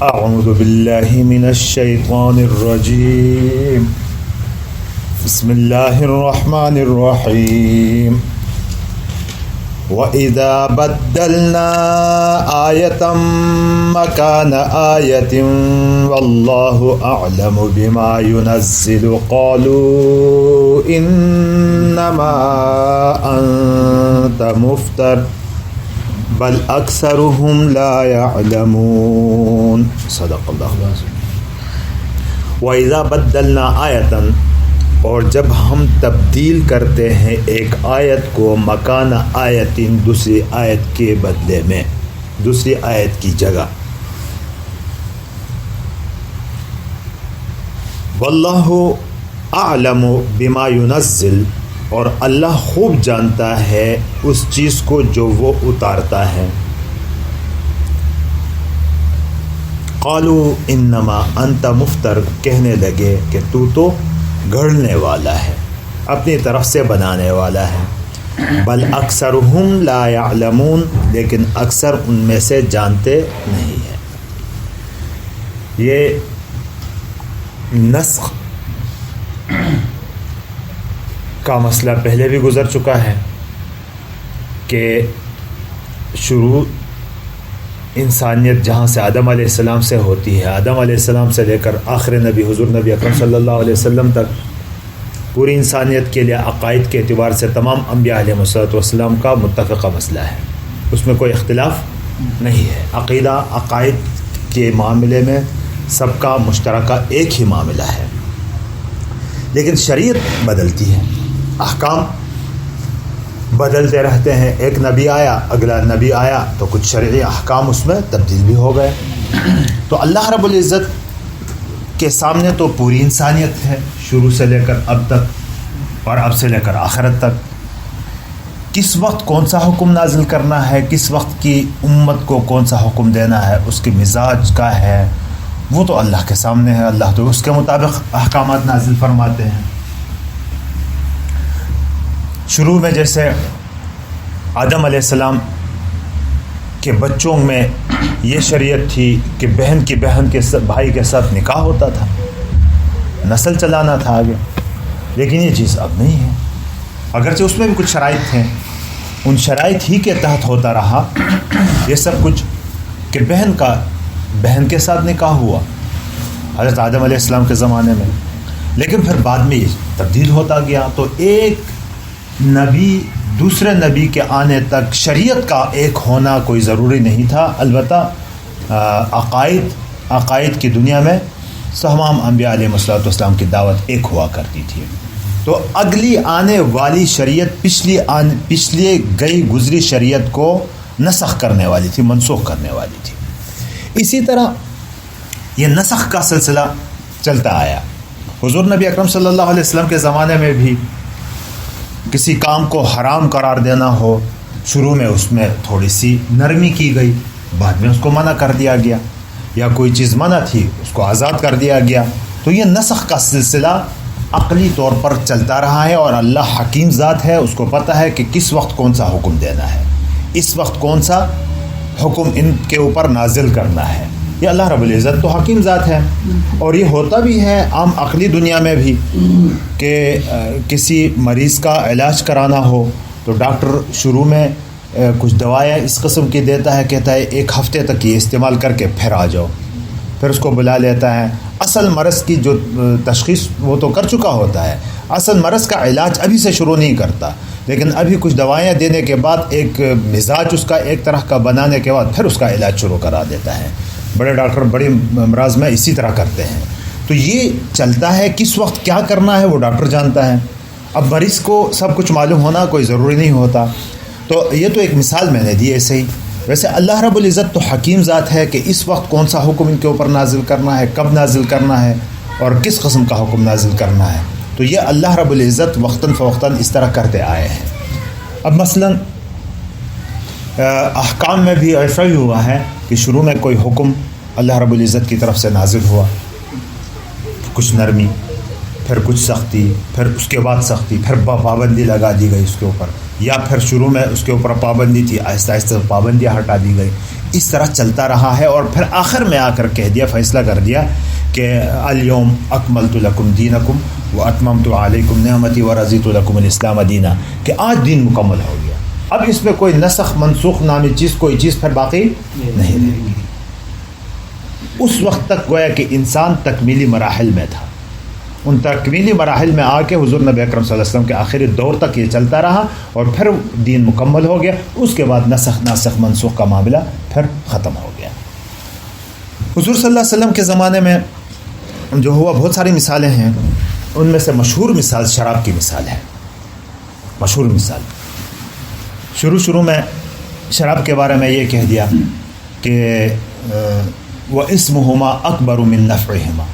اعوذ باللہ من الشیطان الرجیم بسم اللہ الرحمن الرحیم وَإِذَا بَدَّلْنَا آيَةً مَكَانَ آيَةٍ وَاللَّهُ أَعْلَمُ بِمَا يُنَزِّلُ قَالُوا إِنَّمَا أَنْتَ مُفْتَرٍ بل اکثرهم لا يعلمون صدق اللہ العظیم۔ وَإِذَا بَدَّلْنَا آیَةً، اور جب ہم تبدیل کرتے ہیں ایک آیت کو مکان آیتن، دوسری آیت کے بدلے میں، دوسری آیت کی جگہ۔ وَاللَّهُ أَعْلَمُ بِمَا يُنَزِّلُ، اور اللہ خوب جانتا ہے اس چیز کو جو وہ اتارتا ہے۔ قالوا انما انت مفتر، کہنے لگے کہ تو گھڑنے والا ہے، اپنی طرف سے بنانے والا ہے۔ بل اکثرهم لا يعلمون، لیکن اکثر ان میں سے جانتے نہیں ہیں۔ یہ نسخ کا مسئلہ پہلے بھی گزر چکا ہے کہ شروع انسانیت جہاں سے آدم علیہ السلام سے ہوتی ہے، آدم علیہ السلام سے لے کر آخر نبی حضور نبی اکرم صلی اللہ علیہ وسلم تک، پوری انسانیت کے لیے عقائد کے اعتبار سے تمام انبیاء علیہ السلام کا متفقہ مسئلہ ہے، اس میں کوئی اختلاف نہیں ہے۔ عقیدہ عقائد کے معاملے میں سب کا مشترکہ ایک ہی معاملہ ہے، لیکن شریعت بدلتی ہے، احکام بدلتے رہتے ہیں۔ ایک نبی آیا، اگلا نبی آیا تو کچھ شرعی احکام اس میں تبدیل بھی ہو گئے۔ تو اللہ رب العزت کے سامنے تو پوری انسانیت ہے، شروع سے لے کر اب تک اور اب سے لے کر آخرت تک۔ کس وقت کون سا حکم نازل کرنا ہے، کس وقت کی امت کو کون سا حکم دینا ہے، اس کے مزاج کا ہے، وہ تو اللہ کے سامنے ہے۔ اللہ تو اس کے مطابق احکامات نازل فرماتے ہیں۔ شروع میں جیسے آدم علیہ السلام کے بچوں میں یہ شریعت تھی کہ بہن کی بہن کے بھائی کے ساتھ نکاح ہوتا تھا، نسل چلانا تھا آگے، لیکن یہ چیز اب نہیں ہے۔ اگرچہ اس میں بھی کچھ شرائط تھے، ان شرائط ہی کے تحت ہوتا رہا یہ سب کچھ کہ بہن کا بہن کے ساتھ نکاح ہوا حضرت آدم علیہ السلام کے زمانے میں، لیکن پھر بعد میں یہ تبدیل ہوتا گیا۔ تو ایک نبی دوسرے نبی کے آنے تک شریعت کا ایک ہونا کوئی ضروری نہیں تھا، البتہ عقائد کی دنیا میں تمام انبیاء علیہ السلام کی دعوت ایک ہوا کرتی تھی۔ تو اگلی آنے والی شریعت پچھلی گئی گزری شریعت کو نسخ کرنے والی تھی، منسوخ کرنے والی تھی۔ اسی طرح یہ نسخ کا سلسلہ چلتا آیا۔ حضور نبی اکرم صلی اللہ علیہ وسلم کے زمانے میں بھی کسی کام کو حرام قرار دینا ہو، شروع میں اس میں تھوڑی سی نرمی کی گئی، بعد میں اس کو منع کر دیا گیا، یا کوئی چیز منع تھی اس کو آزاد کر دیا گیا۔ تو یہ نسخ کا سلسلہ عقلی طور پر چلتا رہا ہے، اور اللہ حکیم ذات ہے، اس کو پتہ ہے کہ کس وقت کون سا حکم دینا ہے، اس وقت کون سا حکم ان کے اوپر نازل کرنا ہے۔ یہ اللہ رب العزت تو حکیم ذات ہے، اور یہ ہوتا بھی ہے عام عقلی دنیا میں بھی کہ کسی مریض کا علاج کرانا ہو تو ڈاکٹر شروع میں کچھ دوائیں اس قسم کی دیتا ہے، کہتا ہے 1 ہفتے تک یہ استعمال کر کے پھر آ جاؤ، پھر اس کو بلا لیتا ہے۔ اصل مرض کی جو تشخیص وہ تو کر چکا ہوتا ہے، اصل مرض کا علاج ابھی سے شروع نہیں کرتا، لیکن ابھی کچھ دوائیں دینے کے بعد ایک مزاج اس کا ایک طرح کا بنانے کے بعد پھر اس کا علاج شروع کرا دیتا ہے۔ بڑے ڈاکٹر بڑی امراض میں اسی طرح کرتے ہیں۔ تو یہ چلتا ہے، کس وقت کیا کرنا ہے وہ ڈاکٹر جانتا ہے۔ اب مریض کو سب کچھ معلوم ہونا کوئی ضروری نہیں ہوتا۔ تو یہ تو ایک مثال میں نے دی ایسے ہی۔ ویسے اللہ رب العزت تو حکیم ذات ہے کہ اس وقت کون سا حکم ان کے اوپر نازل کرنا ہے، کب نازل کرنا ہے، اور کس قسم کا حکم نازل کرنا ہے۔ تو یہ اللہ رب العزت وقتاً فوقتاً اس طرح کرتے آئے ہیں۔ اب مثلاً احکام میں بھی ایسا ہی ہوا ہے کہ شروع میں کوئی حکم اللہ رب العزت کی طرف سے نازل ہوا، کچھ نرمی، پھر کچھ سختی، پھر اس کے بعد سختی، پھر پابندی لگا دی گئی اس کے اوپر، یا پھر شروع میں اس کے اوپر پابندی تھی، آہستہ آہستہ پابندیاں ہٹا دی گئی۔ اس طرح چلتا رہا ہے، اور پھر آخر میں آ کر کہہ دیا، فیصلہ کر دیا کہ الیوم اکملت لکم دینکم واتممت علیکم نعمتی ورضیت لکم الاسلام دینا، کہ آج دین مکمل ہو گیا، اب اس میں کوئی نسخ منسوخ نامی چیز، کوئی چیز پھر باقی نہیں رہے گی۔ اس وقت تک گویا کہ انسان تکمیلی مراحل میں تھا، ان تکمیلی مراحل میں آ کے حضور نبی اکرم صلی اللہ علیہ وسلم کے آخری دور تک یہ چلتا رہا، اور پھر دین مکمل ہو گیا۔ اس کے بعد ناسخ منسوخ کا معاملہ پھر ختم ہو گیا۔ حضور صلی اللہ علیہ وسلم کے زمانے میں جو ہوا، بہت ساری مثالیں ہیں، ان میں سے مشہور مثال شراب کی مثال ہے، مشہور مثال۔ شروع میں شراب کے بارے میں یہ کہہ دیا کہ وَإِسْمُهُمَا أَكْبَرُ مِن نَفْعِهِمَا،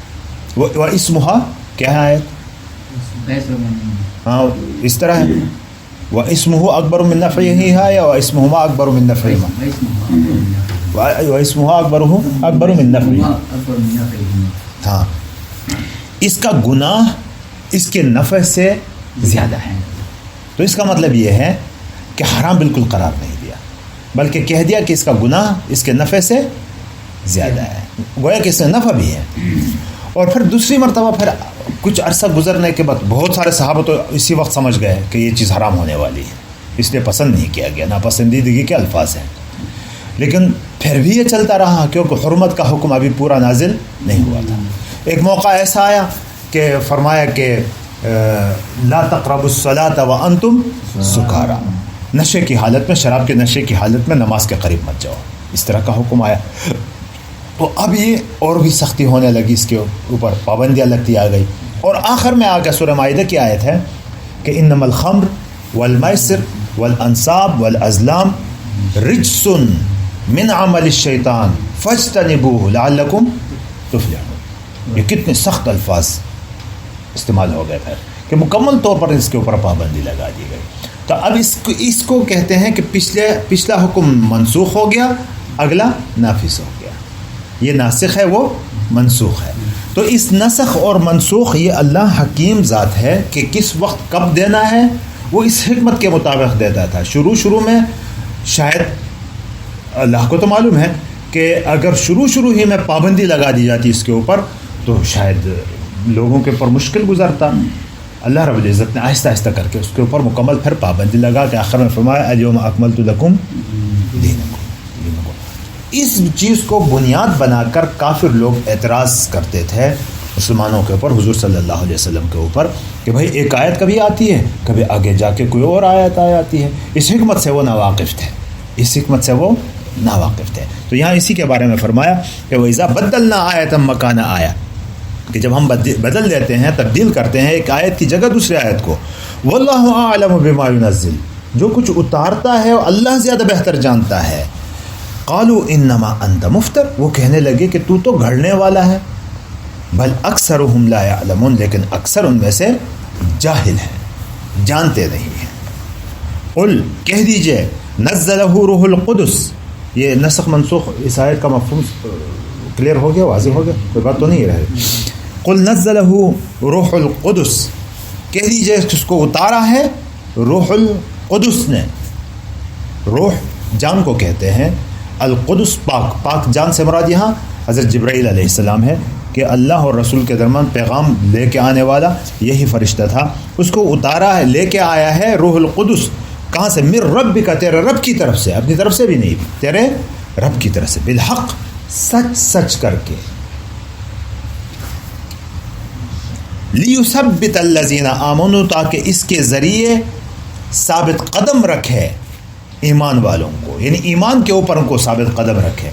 وَإِسْمُهَا کیا ہے آیت؟ ہاں اس طرح ہے، وَإِسْمُهُ أَكْبَرُ مِن نَفْعِهِ یا وَإِسْمُهُمَا أَكْبَرُ مِن نَفْعِهِمَا، وَإِسْمُهُ أَكْبَرُ مِن نَفْعِهِمَا۔ ہاں، اس کا گناہ اس کے نفع سے زیادہ ہے، تو اس کا مطلب یہ ہے کہ حرام بالکل قرار نہیں دیا، بلکہ کہہ دیا کہ اس کا گناہ اس کے نفع سے زیادہ ہے، گویا کہ اس میں نفع بھی ہے۔ اور پھر دوسری مرتبہ پھر کچھ عرصہ گزرنے کے بعد بہت سارے صحابہ تو اسی وقت سمجھ گئے کہ یہ چیز حرام ہونے والی ہے، اس لیے پسند نہیں کیا گیا، ناپسندیدگی کے الفاظ ہیں، لیکن پھر بھی یہ چلتا رہا کیونکہ حرمت کا حکم ابھی پورا نازل نہیں ہوا تھا۔ ایک موقع ایسا آیا کہ فرمایا کہ لا تقربوا الصلاة وانتم سکارا، نشے کی حالت میں، شراب کے نشے کی حالت میں نماز کے قریب مت جاؤ، اس طرح کا حکم آیا۔ تو اب یہ اور بھی سختی ہونے لگی، اس کے اوپر پابندیاں لگتی آ گئی، اور آخر میں آ کے سورہ مائدہ کی آیت ہے کہ انما الخمر والمیسر والانصاب والازلام رجس من عمل الشیطان فاجتنبوه لعلکم تفلحون۔ یہ کتنے سخت الفاظ استعمال ہو گئے پھر کہ مکمل طور پر اس کے اوپر پابندی لگا دی گئی۔ تو اب اس کو کہتے ہیں کہ پچھلا حکم منسوخ ہو گیا، اگلا نافذ ہو گیا، یہ ناسخ ہے، وہ منسوخ ہے۔ تو اس نسخ اور منسوخ یہ اللہ حکیم ذات ہے کہ کس وقت کب دینا ہے، وہ اس حکمت کے مطابق دیتا تھا۔ شروع میں شاید اللہ کو تو معلوم ہے کہ اگر شروع ہی میں پابندی لگا دی جاتی اس کے اوپر تو شاید لوگوں کے اوپر مشکل گزرتا۔ اللہ رب العزت نے آہستہ آہستہ کر کے اس کے اوپر مکمل پھر پابندی لگا کے آخر میں فرمایا الیوم اکملت لکم دینکم۔ اس چیز کو بنیاد بنا کر کافر لوگ اعتراض کرتے تھے مسلمانوں کے اوپر، حضور صلی اللہ علیہ وسلم کے اوپر، کہ بھائی ایک آیت کبھی آتی ہے، کبھی آگے جا کے کوئی اور آیت آتی ہے۔ اس حکمت سے وہ ناواقف تھے، اس حکمت سے وہ ناواقف تھے۔ تو یہاں اسی کے بارے میں فرمایا کہ وَإِذَا بَدَّلْنَا آیَةً مَكَانَ آیَةٍ، کہ جب ہم بدل دیتے ہیں، تبدیل کرتے ہیں ایک آیت کی جگہ دوسرے آیت کو، وَاللَّهُ أَعْلَمُ بِمَا يُنَزِّلُ، جو کچھ اتارتا ہے اللہ زیادہ بہتر جانتا ہے۔ قالوا انما انت مفتر، وہ کہنے لگے کہ تو گھڑنے والا ہے۔ بل اکثرهم لا يعلمون، لیکن اکثر ان میں سے جاہل ہیں، جانتے نہیں ہیں۔ قل، کہہ دیجئے، نزلہ روح القدس، یہ نسخ منسوخ اس آیت کا مفہوم کلیئر ہو گیا، واضح ہو گیا، کوئی بات تو نہیں رہے۔ قل نزلہ روح القدس، کہہ دیجئے اس کو اتارا ہے روح القدس نے۔ روح جان کو کہتے ہیں، القدس پاک جان سے مراد یہاں حضرت جبرائیل علیہ السلام ہے، کہ اللہ اور رسول کے درمیان پیغام لے کے آنے والا یہی فرشتہ تھا، اس کو اتارا ہے، لے کے آیا ہے روح القدس۔ کہاں سے؟ من رب کا، تیرے رب کی طرف سے، اپنی طرف سے بھی نہیں، تیرے رب کی طرف سے، بالحق، سچ کر کے، لیثبت الذین آمنوا، تاکہ اس کے ذریعے ثابت قدم رکھے ایمان والوں کو، یعنی ایمان کے اوپر ان کو ثابت قدم رکھے۔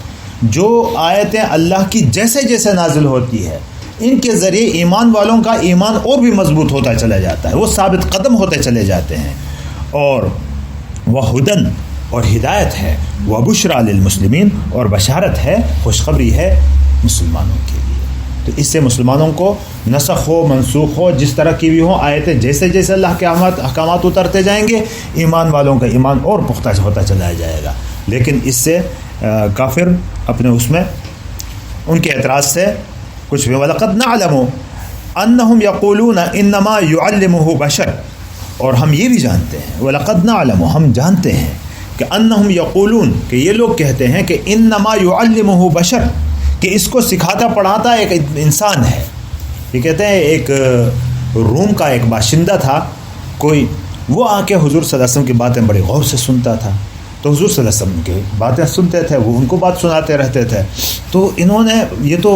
جو آیتیں اللہ کی جیسے جیسے نازل ہوتی ہے، ان کے ذریعے ایمان والوں کا ایمان اور بھی مضبوط ہوتا چلا جاتا ہے، وہ ثابت قدم ہوتے چلے جاتے ہیں۔ اور وہدن، اور ہدایت ہے، وبشریٰ للمسلمین، اور بشارت ہے، خوشخبری ہے مسلمانوں کے لیے۔ تو اس سے مسلمانوں کو نسخ ہو، منسوخ ہو، جس طرح کی بھی ہوں آیتیں، جیسے جیسے اللہ کے احکامات اترتے جائیں گے، ایمان والوں کا ایمان اور پختہ ہوتا چلا جائے گا۔ لیکن اس سے کافر اپنے اس میں ان کے اعتراض سے کچھ بھی، وَلَقَدْ نَعْلَمُ أَنَّهُمْ يَقُولُونَ إِنَّمَا يُعَلِّمُهُ بَشَرٌ، اور ہم یہ بھی جانتے ہیں، وَلَقَدْ نَعْلَمُ، ہم جانتے ہیں کہ انہم یقولون کہ یہ لوگ کہتے ہیں کہ انما یعلمہ بشر کہ اس کو سکھاتا پڑھاتا ایک انسان ہے. یہ کہتے ہیں ایک روم کا ایک باشندہ تھا کوئی, وہ آ کے حضور صلی اللہ علیہ وسلم کی باتیں بڑے غور سے سنتا تھا. تو حضور صلی اللہ علیہ وسلم کی باتیں سنتے تھے, وہ ان کو بات سناتے رہتے تھے. تو انہوں نے یہ تو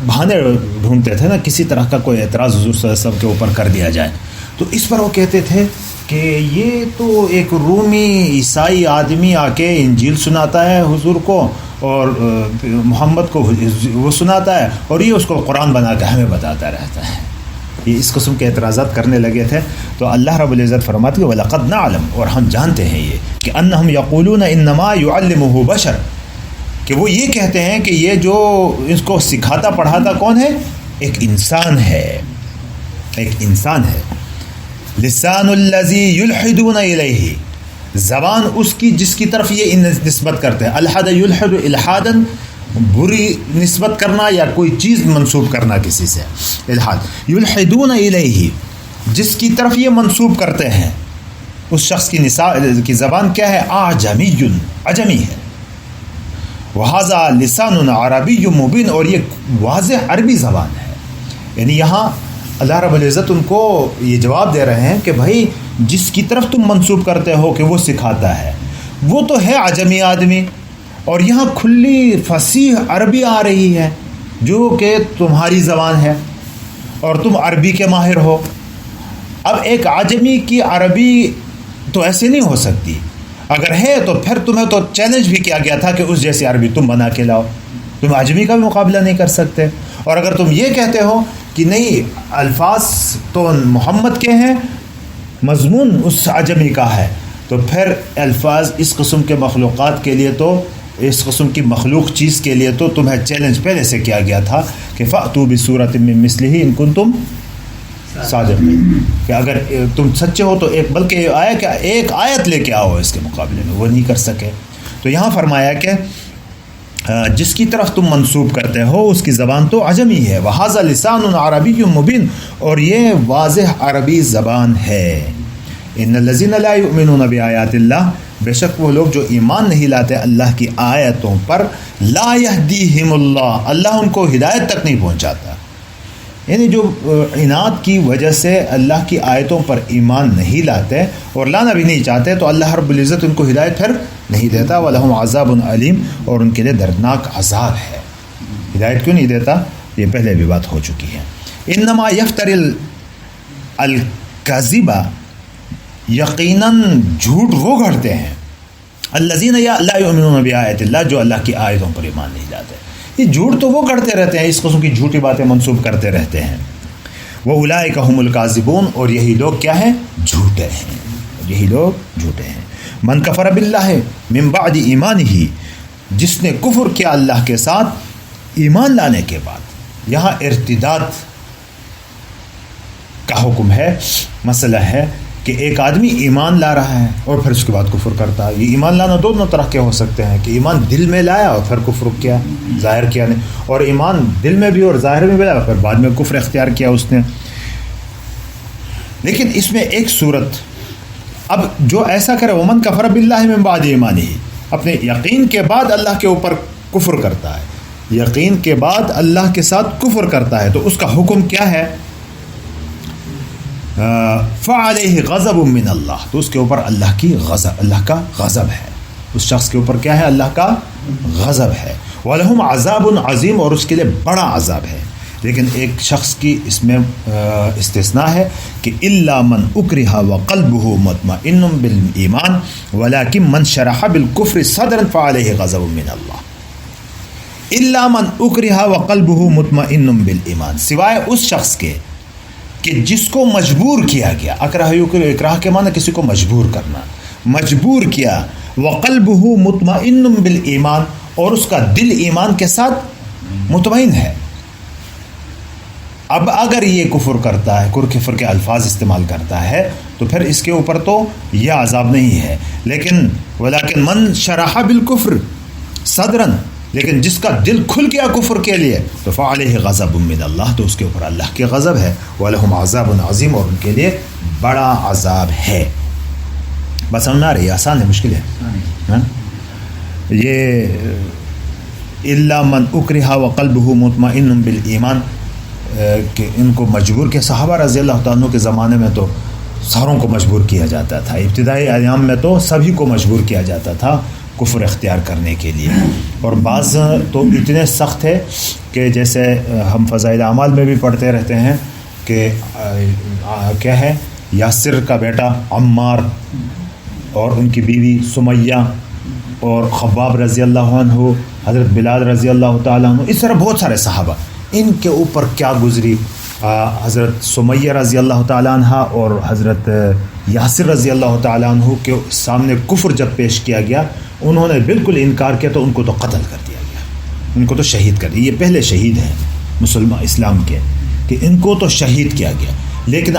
بہانے ڈھونڈتے تھے نا کسی طرح کا کوئی اعتراض حضور صلی اللہ علیہ وسلم کے اوپر کر دیا جائے. تو اس پر وہ کہتے تھے کہ یہ تو ایک رومی عیسائی آدمی آ کے انجیل سناتا ہے حضور کو اور محمد کو وہ سناتا ہے, اور یہ اس کو قرآن بنا کے ہمیں بتاتا رہتا ہے. یہ اس قسم کے اعتراضات کرنے لگے تھے. تو اللہ رب العزت فرماتے ہیں وَلَقَدْ نَعْلَمُ اور ہم جانتے ہیں یہ کہ أَنَّهُمْ يَقُولُونَ إِنَّمَا يُعَلِّمُهُ بَشَرٌ کہ وہ یہ کہتے ہیں کہ یہ جو اس کو سکھاتا پڑھاتا کون ہے, ایک انسان ہے, ایک انسان ہے. لسان الذی یلحدون الیہ زبان اس کی جس کی طرف یہ نسبت کرتے ہیں. الحد یلحد الحادا بری نسبت کرنا یا کوئی چیز منسوب کرنا کسی سے, الحاد. یلحدون الیہ جس کی طرف یہ منسوب کرتے ہیں اس شخص کی زبان کیا ہے, اعجمی عجمی ہے. وہذا لسان عربی مبین اور یہ واضح عربی زبان ہے. یعنی یہاں اللہ رب العزت ان کو یہ جواب دے رہے ہیں کہ بھائی جس کی طرف تم منسوب کرتے ہو کہ وہ سکھاتا ہے وہ تو ہے عجمی آدمی, اور یہاں کھلی فصیح عربی آ رہی ہے جو کہ تمہاری زبان ہے اور تم عربی کے ماہر ہو. اب ایک عجمی کی عربی تو ایسے نہیں ہو سکتی, اگر ہے تو پھر تمہیں تو چیلنج بھی کیا گیا تھا کہ اس جیسی عربی تم بنا کے لاؤ, تم عجمی کا بھی مقابلہ نہیں کر سکتے. اور اگر تم یہ کہتے ہو کہ نہیں الفاظ تو محمد کے ہیں مضمون اس عجمی کا ہے, تو پھر الفاظ اس قسم کے مخلوقات کے لیے, تو اس قسم کی مخلوق چیز کے لیے تو تمہیں چیلنج پہلے سے کیا گیا تھا کہ فَأْتُوا بِسُورَةٍ مِّن مِّثْلِهِ إِن كُنتُمْ صادقین, کہ اگر تم سچے ہو تو بلکہ آیا کہ ایک آیت لے کے آؤ اس کے مقابلے میں, وہ نہیں کر سکے. تو یہاں فرمایا کہ جس کی طرف تم منسوب کرتے ہو اس کی زبان تو عجمی ہے. وَهَذَا لِسَانٌ عَرَبِيٌّ مُبِينٌ اور یہ واضح عربی زبان ہے. إِنَّ الَّذِينَ لَا يُؤْمِنُونَ بِآيَاتِ اللَّهِ بے شک وہ لوگ جو ایمان نہیں لاتے اللہ کی آیتوں پر, لا يهديهم اللہ اللہ ان کو ہدایت تک نہیں پہنچاتا. یعنی جو عناد کی وجہ سے اللہ کی آیتوں پر ایمان نہیں لاتے اور لانا بھی نہیں چاہتے, تو اللہ رب العزت ان کو ہدایت پھر نہیں دیتا. وَلَهُمْ عَذَابٌ عَلِيمٌ اور ان کے لیے دردناک عذاب ہے. ہدایت کیوں نہیں دیتا, یہ پہلے بھی بات ہو چکی ہے. انما یفتر الکذب یقیناً جھوٹ وہ گھڑتے ہیں الذین لا یؤمنون بآیات اللہ جو اللہ کی آیتوں پر ایمان نہیں لاتے. یہ جھوٹ تو وہ کرتے رہتے ہیں, اس قسم کی جھوٹی باتیں منسوب کرتے رہتے ہیں. وَأُولَئِكَ هُمُ الْكَاذِبُونَ اور یہی لوگ کیا ہیں, جھوٹے ہیں, یہی لوگ جھوٹے ہیں. من کفر باللہ من بعد ایمانہ جس نے کفر کیا اللہ کے ساتھ ایمان لانے کے بعد. یہاں ارتداد کا حکم ہے. مسئلہ ہے کہ ایک آدمی ایمان لا رہا ہے اور پھر اس کے بعد کفر کرتا ہے. یہ ایمان لانا دونوں طرح کے ہو سکتے ہیں کہ ایمان دل میں لایا اور پھر کفر کیا, ظاہر کیا نہیں, اور ایمان دل میں بھی اور ظاہر میں بھی لایا پھر بعد میں کفر اختیار کیا اس نے. لیکن اس میں ایک صورت, اب جو ایسا کرے ومن کفر باللہ من بعد ایمانہ اپنے یقین کے بعد اللہ کے اوپر کفر کرتا ہے, یقین کے بعد اللہ کے ساتھ کفر کرتا ہے, تو اس کا حکم کیا ہے, فعلیہ غضب من اللہ تو اس کے اوپر اللہ کی غضب, اللہ کا غضب ہے. اس شخص کے اوپر کیا ہے, اللہ کا غضب ہے. وَلَهُمْ عَذَابٌ عَظِيمٌ اور اس کے لیے بڑا عذاب ہے. لیکن ایک شخص کی اس میں استثناء ہے کہ إِلَّا مَنْ أُكْرِهَ وَقَلْبُهُ مُطْمَئِنٌ بِالْإِيمَانِ وَلَكِنْ مَنْ شَرَحَ بِالْكُفْرِ صَدْرًا فَعَلَيْهِ غَضَبٌ مِّنَ اللَّهِ إِلَّا مَنْ أُكْرِهَ وَقَلْبُهُ مُطْمَئِنٌ بِالْإِيمَانِ سوائے اس شخص کے کہ جس کو مجبور کیا گیا. اکراہ کے معنی کسی کو مجبور کرنا, مجبور کیا. وَقَلْبُهُ مُطْمَئِنٌ بِالْإِيمَانِ اور اس کا دل ایمان کے ساتھ مطمئن ہے. اب اگر یہ کفر کرتا ہے, کفر کے الفاظ استعمال کرتا ہے, تو پھر اس کے اوپر تو یہ عذاب نہیں ہے. لیکن ولیکن من شرح بالکفر صدرن لیکن جس کا دل کھل گیا کفر کے لیے تو فعلیہ غضب من اللہ تو اس کے اوپر اللہ کے غضب ہے. وَلَهُمْ عَذَابٌ عَظِيمٌ اور ان کے لیے بڑا عذاب ہے. بات سمجھ میں آ رہی ہے؟ آسان ہے مشکل ہے؟ ہاں یہ الا من اکرہ وقلبہ مطمئن بالایمان کہ ان کو مجبور کے صحابہ رضی اللہ تعالیٰ عنہ کے زمانے میں تو ساروں کو مجبور کیا جاتا تھا، ابتدائی ایام میں تو سبھی کو مجبور کیا جاتا تھا کفر اختیار کرنے کے لیے، اور بعض تو اتنے سخت ہے کہ جیسے ہم فضائل اعمال میں بھی پڑھتے رہتے ہیں کہ کیا ہے، یاسر کا بیٹا عمار اور ان کی بیوی سمیہ اور خباب رضی اللہ عنہ، حضرت بلال رضی اللہ تعالیٰ عنہ، اس طرح بہت سارے صحابہ، ان کے اوپر کیا گزری، حضرت سمیہ رضی اللہ تعالیٰ عنہ اور حضرت یاسر رضی اللہ تعالیٰ عنہ کے سامنے کفر جب پیش کیا گیا، انہوں نے بالکل انکار کیا تو ان کو تو قتل کر دیا گیا، ان کو تو شہید کر دیا۔ یہ پہلے شہید ہیں مسلمان اسلام کے کہ ان کو تو شہید کیا گیا، لیکن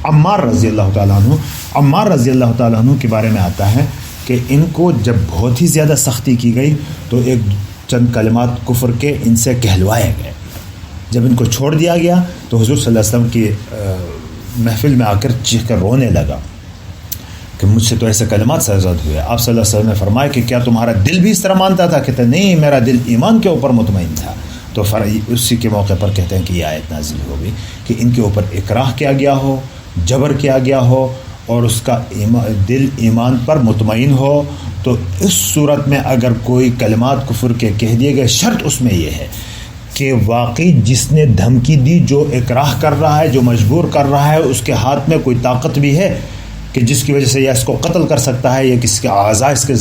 عمار رضی اللہ تعالیٰ عنہ، عمار رضی اللہ تعالیٰ عنہ کے بارے میں آتا ہے کہ ان کو جب بہت ہی زیادہ سختی کی گئی تو ایک چند کلمات کفر کے ان سے کہلوائے گئے۔ جب ان کو چھوڑ دیا گیا تو حضور صلی اللہ علیہ وسلم کی محفل میں آ کر چیخ کر رونے لگا کہ مجھ سے تو ایسے کلمات سرزد ہوئے۔ آپ صلی اللہ علیہ وسلم نے فرمایا کہ کیا تمہارا دل بھی اس طرح مانتا تھا؟ کہتے نہیں، میرا دل ایمان کے اوپر مطمئن تھا۔ تو اسی کے موقع پر کہتے ہیں کہ یہ آیت نازل ہو گئی کہ ان کے اوپر اکراہ کیا گیا ہو، جبر کیا گیا ہو، اور اس کا دل ایمان پر مطمئن ہو، تو اس صورت میں اگر کوئی کلمات کفر کے کہہ دیے گئے، شرط اس میں یہ ہے کہ واقعی جس نے دھمکی دی، جو اکراہ کر رہا ہے، جو مجبور کر رہا ہے، اس کے ہاتھ میں کوئی طاقت بھی ہے کہ جس کی وجہ سے یا اس کو قتل کر سکتا ہے یا کسی کے اعضاء اس کے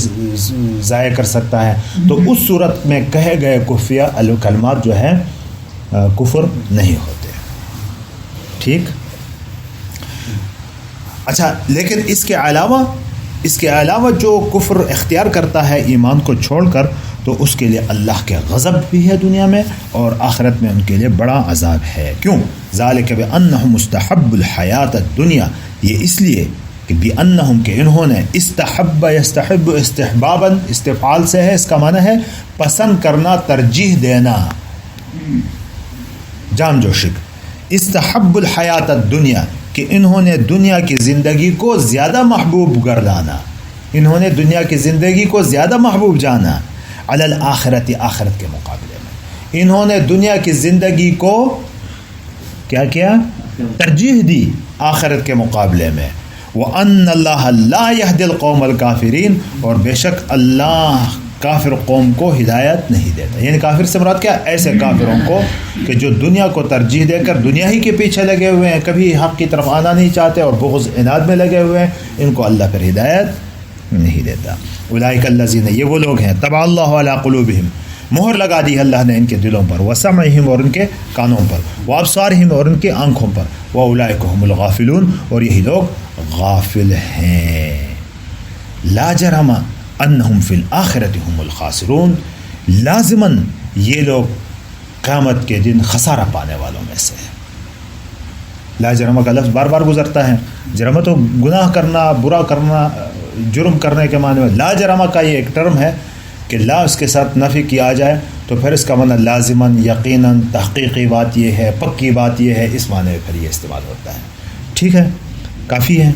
ضائع کر سکتا ہے، تو اس صورت میں کہے گئے کفریہ کلمات جو ہے کفر نہیں ہوتے۔ ٹھیک؟ اچھا، لیکن اس کے علاوہ جو کفر اختیار کرتا ہے ایمان کو چھوڑ کر، تو اس کے لیے اللہ کے غضب بھی ہے دنیا میں، اور آخرت میں ان کے لیے بڑا عذاب ہے۔ کیوں؟ ذالک بانہم مستحب الحیات الدنیا، یہ اس لیے کہ بانہم کہ انہوں نے استحب یستحب استحبابا، استفعال سے ہے، اس کا معنی ہے پسند کرنا، ترجیح دینا، جام جوشک، استحب الحیات الدنیا کہ انہوں نے دنیا کی زندگی کو زیادہ محبوب گردانا، انہوں نے دنیا کی زندگی کو زیادہ محبوب جانا، علی الآخرت، آخرت کے مقابلے میں انہوں نے دنیا کی زندگی کو کیا کیا؟ ترجیح دی آخرت کے مقابلے میں۔ وَأَنَّ اللَّهَ لَا يَهْدِي الْقَوْمَ الْكَافِرِينَ، اور بے شک اللہ کافر قوم کو ہدایت نہیں دیتا۔ یعنی کافر سے مراد کیا؟ ایسے کافروں کو کہ جو دنیا کو ترجیح دے کر دنیا ہی کے پیچھے لگے ہوئے ہیں، کبھی حق کی طرف آنا نہیں چاہتے اور بغض عناد میں لگے ہوئے ہیں، ان کو اللہ پھر ہدایت نہیں دیتا۔ اولئک الذین، یہ وہ لوگ ہیں، طبع اللہ علی قلوبہم، مہر لگا دی اللہ نے ان کے دلوں پر، وسمعہم، اور ان کے کانوں پر، وابصارہم، اور ان کے آنکھوں پر، واولئک هم الغافلون، اور یہی لوگ غافل ہیں۔ لا جرم انہم فی الآخرۃ هم الخاسرون، لازماً یہ لوگ قیامت کے دن خسارہ پانے والوں میں سے ہیں۔ لا جرم کا لفظ بار بار گزرتا ہے، جرم تو گناہ کرنا، برا کرنا، جرم کرنے کے معنی میں، لا جرم کا یہ ایک ٹرم ہے کہ لا اس کے ساتھ نفی کیا جائے تو پھر اس کا معنی لازماً، یقیناً، تحقیقی بات یہ ہے، پکی بات یہ ہے، اس معنی میں پھر یہ استعمال ہوتا ہے۔ ٹھیک ہے، کافی ہے۔